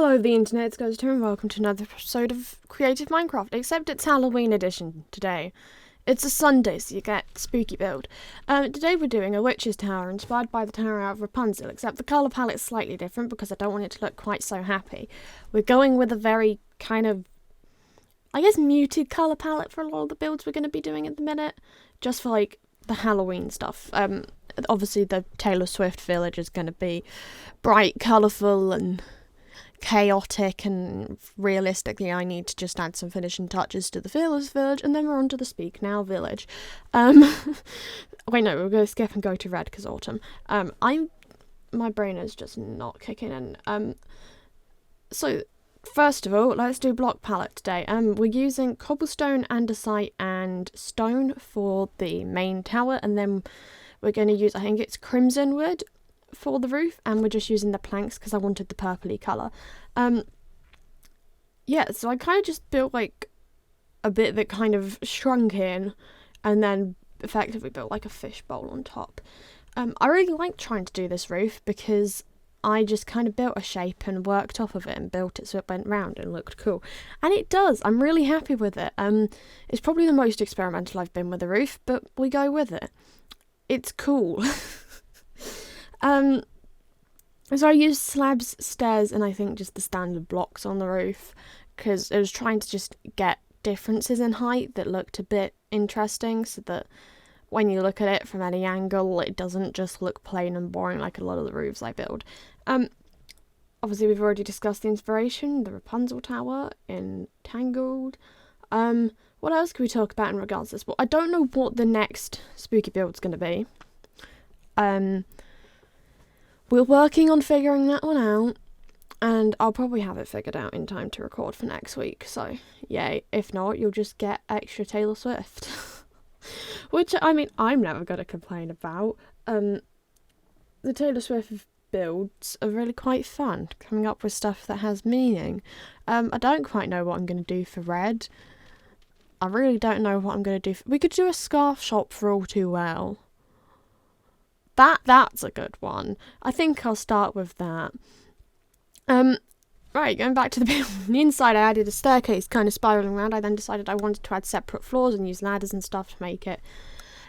Hello the internet, it's Ghost here and welcome to another episode of Creative Minecraft, except it's Halloween edition today. It's a Sunday, so you get spooky build. Today we're doing a witch's tower inspired by the tower out of Rapunzel, except the colour palette's slightly different because I don't want it to look quite so happy. We're going with a very kind of, I guess, muted colour palette for a lot of the builds we're going to be doing at the minute, just for like the Halloween stuff. Obviously the Taylor Swift village is going to be bright, colourful and chaotic, and realistically I need to just add some finishing touches to the Fearless village, and then we're on to the Speak Now village. Wait, no, we're going to skip and go to red because autumn. My brain is just not kicking in. So first of all, let's do block palette today. We're using cobblestone, andesite and stone for the main tower, and then we're going to use, I think it's crimson wood for the roof, and we're just using the planks because I wanted the purpley colour. Yeah, so I kind of just built like a bit that kind of shrunk in and then effectively built like a fishbowl on top. I really like trying to do this roof because I just kind of built a shape and worked off of it and built it so it went round and looked cool. And it does. I'm really happy with it. It's probably the most experimental I've been with a roof, but we go with it. It's cool. So I used slabs, stairs, and I think just the standard blocks on the roof because I was trying to just get differences in height that looked a bit interesting so that when you look at it from any angle, it doesn't just look plain and boring like a lot of the roofs I build. Obviously we've already discussed the inspiration, the Rapunzel tower in Tangled. What else can we talk about in regards to this? Well, I don't know what the next spooky build's going to be. We're working on figuring that one out, and I'll probably have it figured out in time to record for next week, so yay. If not, you'll just get extra Taylor Swift. Which, I mean, I'm never going to complain about. The Taylor Swift builds are really quite fun, coming up with stuff that has meaning. I don't quite know what I'm going to do for red. I really don't know what I'm going to do. We could do a scarf shop for All Too Well. That's a good one. I think I'll start with that. Right, going back to the build. On the inside I added a staircase kind of spiralling around. I then decided I wanted to add separate floors and use ladders and stuff to make it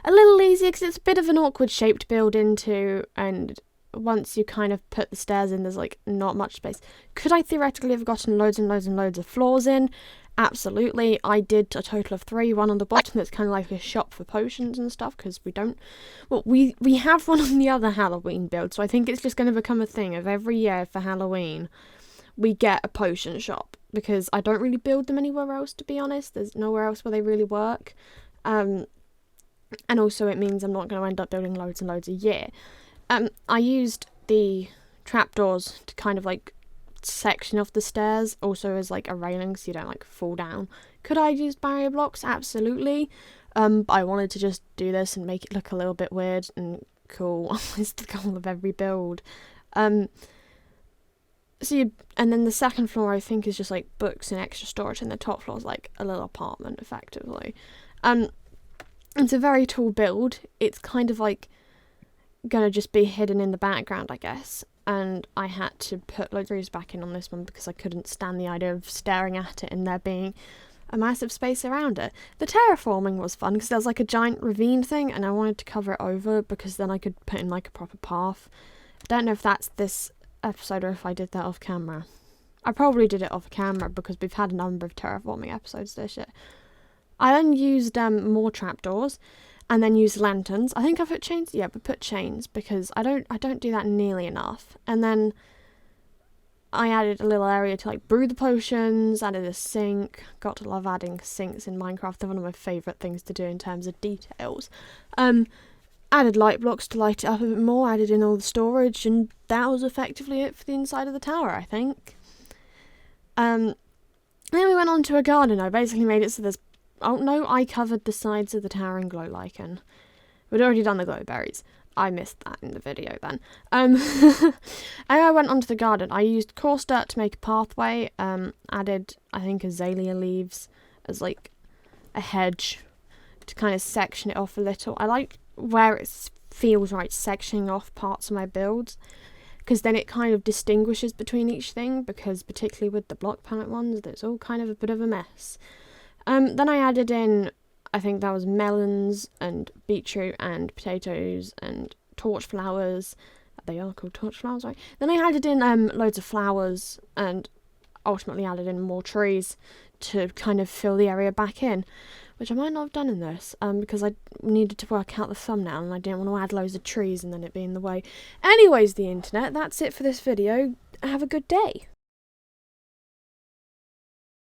a little easier because it's a bit of an awkward shape to build into, and once you kind of put the stairs in, there's like not much space. Could I theoretically have gotten loads and loads and loads of floors in? Absolutely. I did a total of 3, one on the bottom that's kind of like a shop for potions and stuff because we have one on the other Halloween build, so I think it's just going to become a thing of every year for Halloween we get a potion shop because I don't really build them anywhere else, to be honest. There's nowhere else where they really work, and also it means I'm not going to end up building loads and loads a year. I used the trapdoors to kind of like section off the stairs also as like a railing so you don't like fall down. Could I use barrier blocks? Absolutely. But I wanted to just do this and make it look a little bit weird and cool. It's the goal of every build. And then the second floor I think is just like books and extra storage, and the top floor is like a little apartment effectively. It's a very tall build. It's kind of like gonna just be hidden in the background, I guess. And I had to put loads of roofs back in on this one because I couldn't stand the idea of staring at it and there being a massive space around it. The terraforming was fun because there was like a giant ravine thing, and I wanted to cover it over because then I could put in like a proper path. I don't know if that's this episode or if I did that off camera. I probably did it off camera because we've had a number of terraforming episodes this year. I then used more trapdoors and then use lanterns. I think I put chains. Yeah, but put chains because I don't do that nearly enough. And then I added a little area to like brew the potions, added a sink. Got to love adding sinks in Minecraft. They're one of my favourite things to do in terms of details. Added light blocks to light it up a bit more, added in all the storage, and that was effectively it for the inside of the tower, I think. Then we went on to a garden. I basically made it so there's... Oh no, I covered the sides of the tower in glow lichen. We'd already done the glow berries. I missed that in the video then. And I went onto the garden. I used coarse dirt to make a pathway. Added, I think, azalea leaves as like a hedge to kind of section it off a little. I like where it feels right sectioning off parts of my builds because then it kind of distinguishes between each thing, because particularly with the block palette ones, it's all kind of a bit of a mess. Then I added in, I think that was melons and beetroot and potatoes and torch flowers. They are called torch flowers, right? Then I added in loads of flowers and ultimately added in more trees to kind of fill the area back in, which I might not have done in this because I needed to work out the thumbnail and I didn't want to add loads of trees and then it be in the way. Anyways, the internet, that's it for this video. Have a good day.